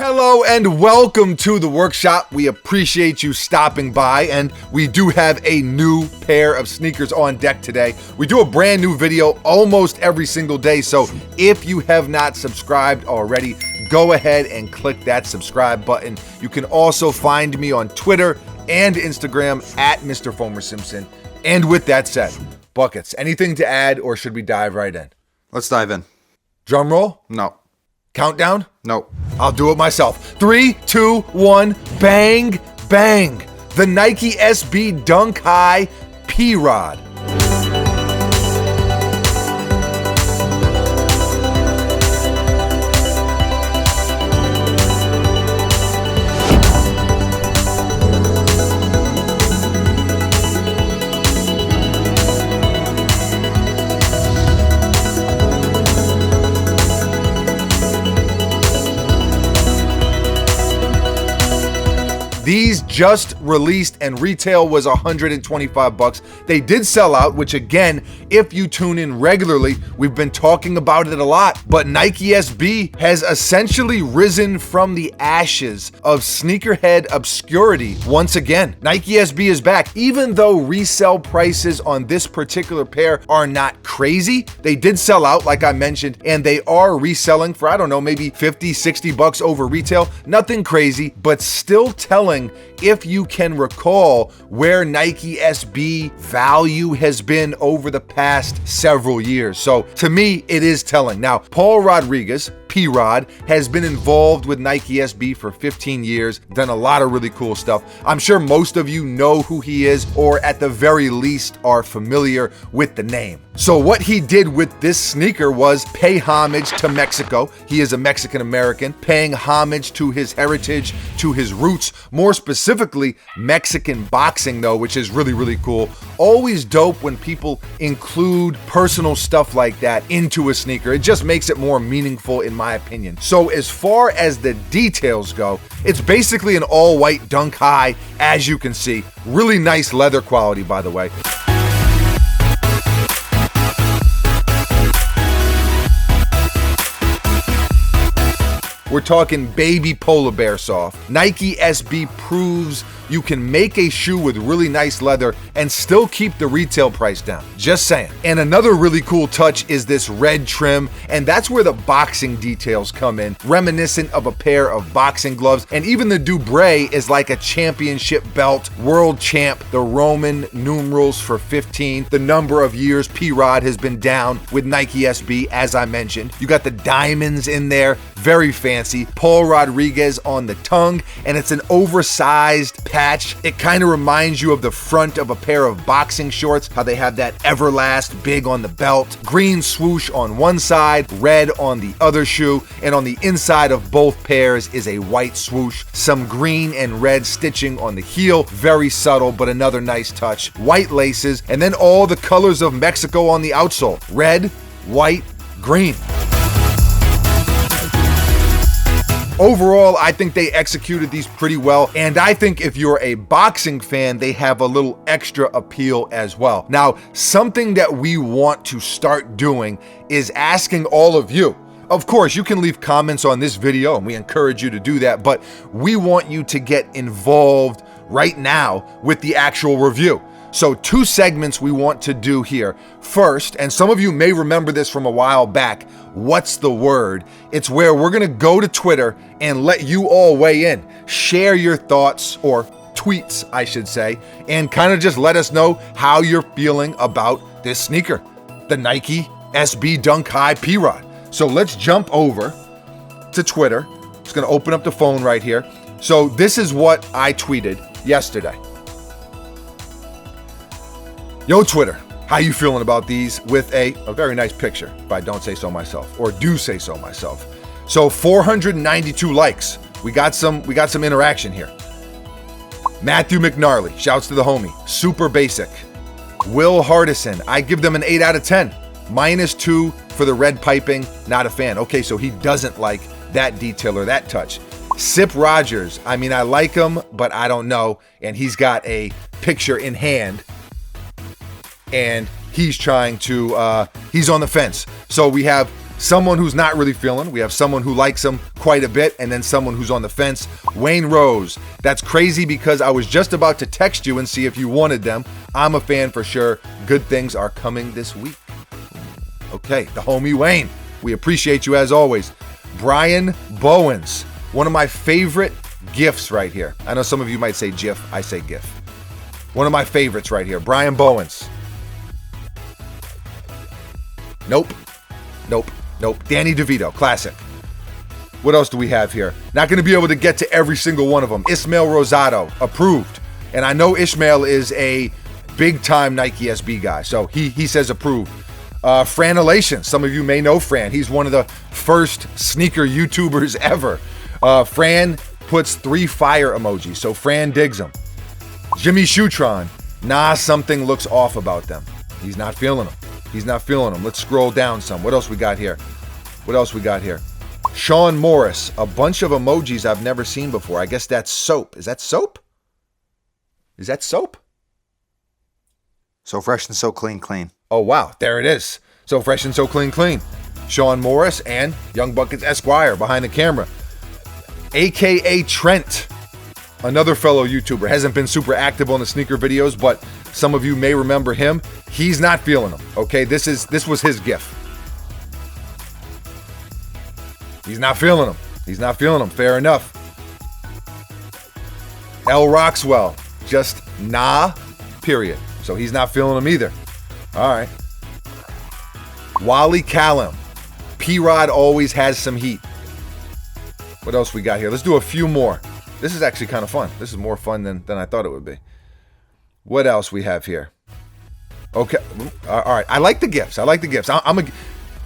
Hello and welcome to the workshop. We appreciate you stopping by, and we do have a new pair of sneakers on deck today. We do a brand new video almost every single day, so if you have not subscribed already, go ahead and click that subscribe button. You can also find me on Twitter and Instagram at Mr. Fomer Simpson. And with that said, Buckets, anything to add, or should we dive right in? Let's dive in. Drum roll? No. Countdown? No. I'll do it myself. 3, 2, 1, bang, bang. The Nike SB Dunk High P-Rod. These just released and retail was $125. They did sell out, which again, if you tune in regularly, we've been talking about it a lot, but Nike SB has essentially risen from the ashes of sneakerhead obscurity once again. Nike SB is back. Even though resale prices on this particular pair are not crazy, they did sell out, like I mentioned, and they are reselling for, I don't know, maybe 50, 60 bucks over retail. Nothing crazy, but still telling if you can recall where Nike SB value has been over the past several years. So to me, it is telling. Now, Paul Rodriguez, P-Rod, has been involved with Nike SB for 15 years, done a lot of really cool stuff. I'm sure most of you know who he is, or at the very least are familiar with the name. So what he did with this sneaker was pay homage to Mexico. He is a Mexican American, paying homage to his heritage, to his roots, more specifically Mexican boxing though, which is really, really cool. Always dope when people include personal stuff like that into a sneaker. It just makes it more meaningful in my opinion. So as far as the details go, it's basically an all-white Dunk High, as you can see. Really nice leather quality, by the way. We're talking baby polar bear soft. Nike SB proves you can make a shoe with really nice leather and still keep the retail price down. Just saying. And another really cool touch is this red trim, and that's where the boxing details come in, reminiscent of a pair of boxing gloves. And even the Dubre is like a championship belt, world champ, the Roman numerals for 15, the number of years P-Rod has been down with Nike SB, as I mentioned. You got the diamonds in there, very fancy. Paul Rodriguez on the tongue, and it's an oversized patch. It kind of reminds you of the front of a pair of boxing shorts, how they have that Everlast big on the belt, green swoosh on one side, red on the other shoe, and on the inside of both pairs is a white swoosh, some green and red stitching on the heel, very subtle but another nice touch, white laces, and then all the colors of Mexico on the outsole, red, white, green. Overall, I think they executed these pretty well, and I think if you're a boxing fan, they have a little extra appeal as well. Now, something that we want to start doing is asking all of you. Of course, you can leave comments on this video, and we encourage you to do that, but we want you to get involved right now with the actual review. So 2 segments we want to do here. First, and some of you may remember this from a while back, What's the Word? It's where we're gonna go to Twitter and let you all weigh in. Share your thoughts, or tweets, I should say, and kind of just let us know how you're feeling about this sneaker, the Nike SB Dunk High P-Rod. So let's jump over to Twitter. Just gonna open up the phone right here. So this is what I tweeted yesterday. Yo, Twitter, how you feeling about these? With a very nice picture, if I don't say so myself, or do say so myself. So 492 likes. We got some interaction here. Matthew McNarley, shouts to the homie. Super basic. Will Hardison, I give them an 8 out of 10. -2 for the red piping, not a fan. Okay, so he doesn't like that detail or that touch. Sip Rogers, I mean, I like him, but I don't know. And he's got a picture in hand, and he's trying to, he's on the fence. So we have someone who's not really feeling. We have someone who likes him quite a bit, and then someone who's on the fence. Wayne Rose. That's crazy because I was just about to text you and see if you wanted them. I'm a fan for sure. Good things are coming this week. Okay, the homie Wayne. We appreciate you as always. Brian Bowens. One of my favorite gifts right here. I know some of you might say GIF. I say GIF. One of my favorites right here. Brian Bowens. Nope. Danny DeVito. Classic. What else do we have here? Not going to be able to get to every single one of them. Ismail Rosado. Approved. And I know Ishmael is a big-time Nike SB guy. So he says approved. Franilation. Some of you may know Fran. He's one of the first sneaker YouTubers ever. Fran puts 3 fire emojis, so Fran digs them. Jimmy Shootron. Nah, something looks off about them. He's not feeling them. Let's scroll down some. What else we got here? Sean Morris. A bunch of emojis I've never seen before. I guess that's soap. Is that soap? So fresh and so clean. Oh, wow. There it is. So fresh and so clean. Sean Morris and Young Buckets Esquire behind the camera. AKA Trent. Another fellow YouTuber. Hasn't been super active on the sneaker videos, but some of you may remember him. He's not feeling them. Okay, this was his gift. He's not feeling them. Fair enough. L. Roxwell. Just nah, period. So he's not feeling them either. All right. Wally Callum. P-Rod always has some heat. What else we got here? Let's do a few more. This is actually kind of fun. This is more fun than I thought it would be. What else we have here? Okay. All right. I like the gifts.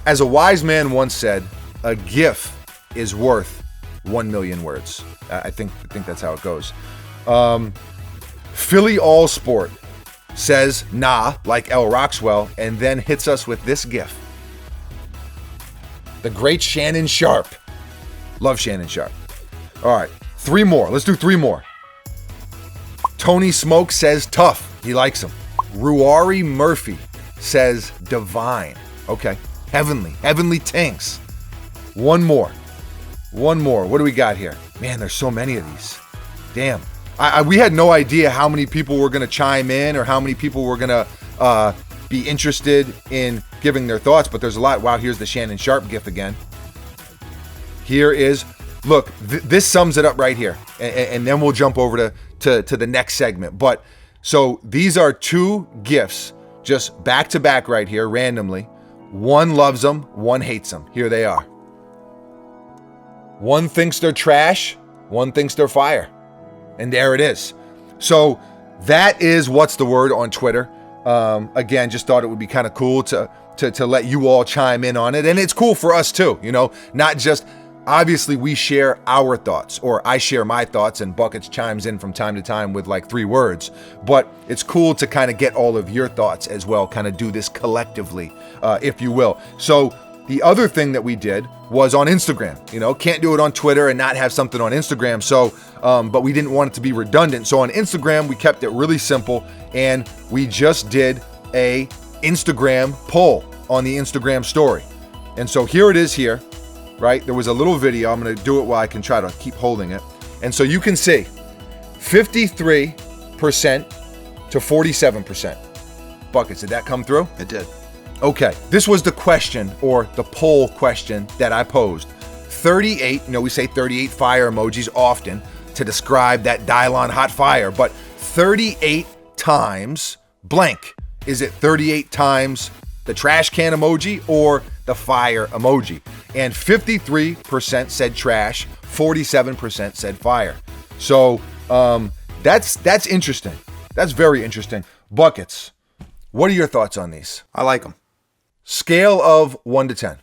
As a wise man once said, a GIF is worth 1 million words. I think that's how it goes. Philly All Sport says nah, like L. Roxwell, and then hits us with this GIF. The great Shannon Sharp. Love Shannon Sharp. All right, 3 more. Let's do 3 more. Tony Smoke says tough. He likes him. Ruari Murphy says divine. Okay, heavenly tinks. One more. What do we got here? Man, there's so many of these. Damn. We had no idea how many people were going to chime in or how many people were going to be interested in giving their thoughts, but there's a lot. Wow, here's the Shannon Sharp GIF again. Here is, look, this sums it up right here, and then we'll jump over to the next segment. But so these are 2 GIFs just back to back right here, randomly. One loves them, one hates them. Here they are. One thinks they're trash, one thinks they're fire. And there it is. So that is What's the Word on Twitter. Again, just thought it would be kind of cool to let you all chime in on it. And it's cool for us too, not just, obviously we share our thoughts, or I share my thoughts and Buckets chimes in from time to time with like 3 words, but it's cool to kind of get all of your thoughts as well, kind of do this collectively, if you will. So the other thing that we did was on Instagram. Can't do it on Twitter and not have something on Instagram. So, but we didn't want it to be redundant. So on Instagram, we kept it really simple, and we just did a Instagram poll on the Instagram story. And so here it is here, right? There was a little video. I'm going to do it while I can try to keep holding it. And so you can see 53% to 47%. Buckets, did that come through? It did. Okay, this was the question, or the poll question that I posed. 38, we say 38 fire emojis often to describe that Dylon hot fire, but 38 times blank. Is it 38 times the trash can emoji or the fire emoji? And 53% said trash, 47% said fire. So that's interesting. That's very interesting. Buckets, what are your thoughts on these? I like them. Scale of 1 to 10.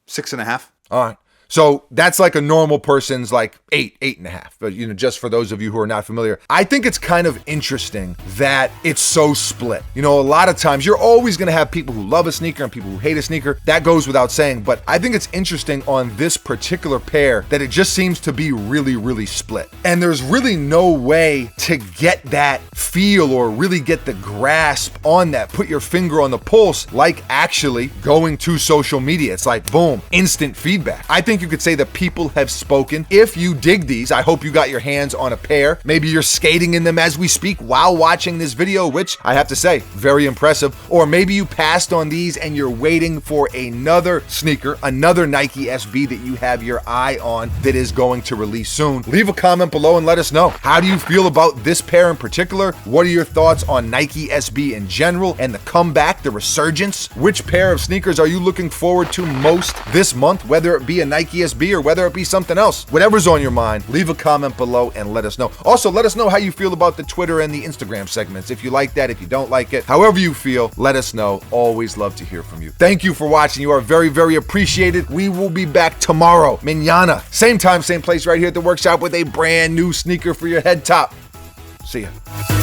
6.5. All right. So that's like a normal person's like 8.5. But just for those of you who are not familiar, I think it's kind of interesting that it's so split. A lot of times you're always going to have people who love a sneaker and people who hate a sneaker. That goes without saying, but I think it's interesting on this particular pair that it just seems to be really, really split. And there's really no way to get that feel or really get the grasp on that, put your finger on the pulse, like actually going to social media. It's like, boom, instant feedback. I think you could say that people have spoken. If you dig these, I hope you got your hands on a pair. Maybe you're skating in them as we speak while watching this video, which I have to say, very impressive. Or maybe you passed on these and you're waiting for another sneaker, another Nike SB that you have your eye on that is going to release soon. Leave a comment below and let us know. How do you feel about this pair in particular? What are your thoughts on Nike SB in general and the comeback, the resurgence? Which pair of sneakers are you looking forward to most this month, whether it be a Nike SB or whether it be something else? Whatever's on your mind, leave a comment below and let us know. Also, let us know how you feel about the Twitter and the Instagram segments. If you like that, if you don't like it, however you feel, let us know. Always love to hear from you. Thank you for watching. You are very, very appreciated. We will be back tomorrow, mañana. Same time, same place right here at the workshop with a brand new sneaker for your head top. See ya.